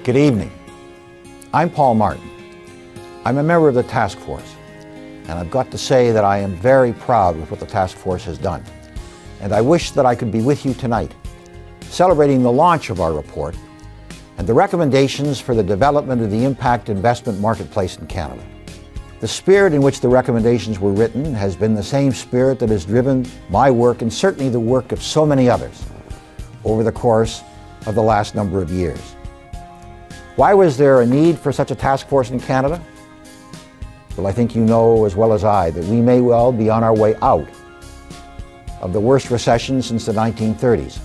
Good evening. I'm Paul Martin. I'm a member of the task force, and I've got to say that I am very proud with what the task force has done. And I wish that I could be with you tonight, celebrating the launch of our report and the recommendations for the development of the impact investment marketplace in Canada. The spirit in which the recommendations were written has been the same spirit that has driven my work and certainly the work of so many others over the course of the last number of years. Why was there a need for such a task force in Canada? Well, I think you know as well as I that we may well be on our way out of the worst recession since the 1930s.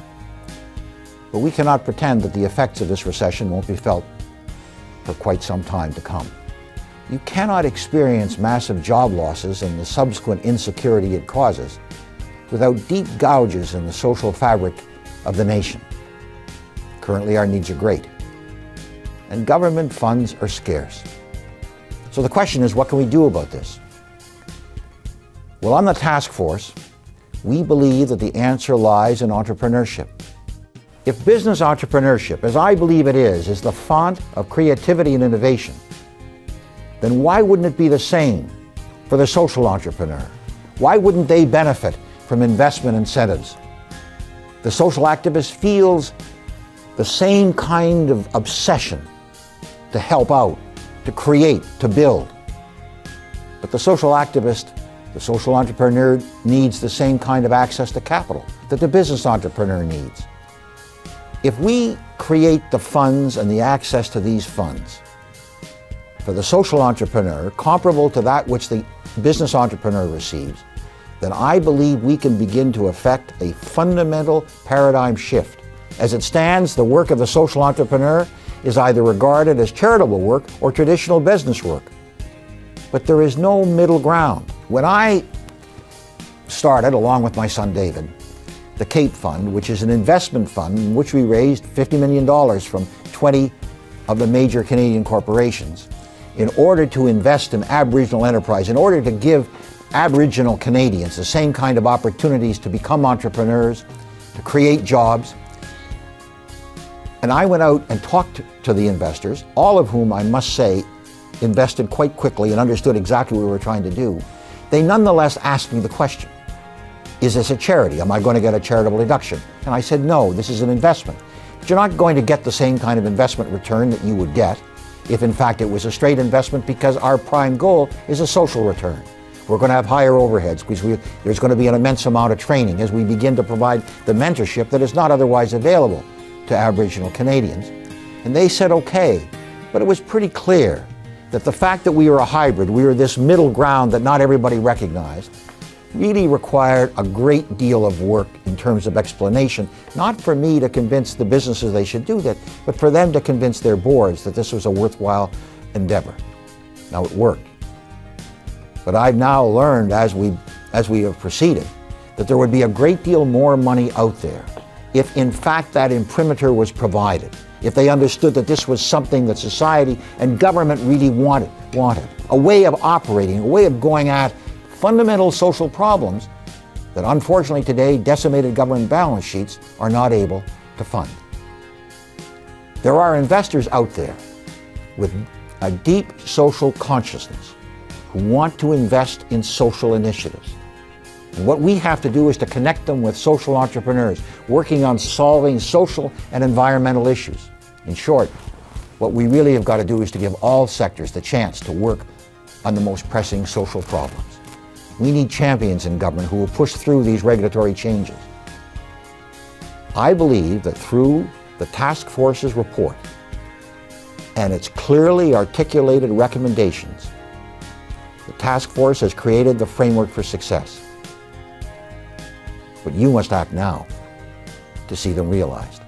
But we cannot pretend that the effects of this recession won't be felt for quite some time to come. You cannot experience massive job losses and the subsequent insecurity it causes without deep gouges in the social fabric of the nation. Currently, our needs are great, and government funds are scarce. So the question is, what can we do about this? Well, on the task force, we believe that the answer lies in entrepreneurship. If business entrepreneurship, as I believe it is the font of creativity and innovation, then why wouldn't it be the same for the social entrepreneur? Why wouldn't they benefit from investment incentives? The social activist feels the same kind of obsession to help out, to create, to build. But the social activist, the social entrepreneur needs the same kind of access to capital that the business entrepreneur needs. If we create the funds and the access to these funds for the social entrepreneur comparable to that which the business entrepreneur receives, then I believe we can begin to effect a fundamental paradigm shift. As it stands, the work of the social entrepreneur is either regarded as charitable work or traditional business work. But there is no middle ground. When I started, along with my son David, the CAPE Fund, which is an investment fund in which we raised $50 million from 20 of the major Canadian corporations in order to invest in Aboriginal enterprise, in order to give Aboriginal Canadians the same kind of opportunities to become entrepreneurs, to create jobs. And I went out and talked to the investors, all of whom I must say invested quite quickly and understood exactly what we were trying to do. They nonetheless asked me the question, is this a charity? Am I going to get a charitable deduction? And I said, no, this is an investment. But you're not going to get the same kind of investment return that you would get if in fact it was a straight investment, because our prime goal is a social return. We're going to have higher overheads because there's going to be an immense amount of training as we begin to provide the mentorship that is not otherwise available to Aboriginal Canadians. And they said okay, but it was pretty clear that the fact that we were a hybrid, we were this middle ground that not everybody recognized, really required a great deal of work in terms of explanation, not for me to convince the businesses they should do that, but for them to convince their boards that this was a worthwhile endeavor. Now, it worked. But I've now learned as we have proceeded that there would be a great deal more money out there if in fact that imprimatur was provided, if they understood that this was something that society and government really wanted, a way of operating, a way of going at fundamental social problems that unfortunately today decimated government balance sheets are not able to fund. There are investors out there with a deep social consciousness who want to invest in social initiatives. And what we have to do is to connect them with social entrepreneurs working on solving social and environmental issues. In short, what we really have got to do is to give all sectors the chance to work on the most pressing social problems. We need champions in government who will push through these regulatory changes. I believe that through the task force's report and its clearly articulated recommendations, the task force has created the framework for success. But you must act now to see them realized.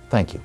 Thank you.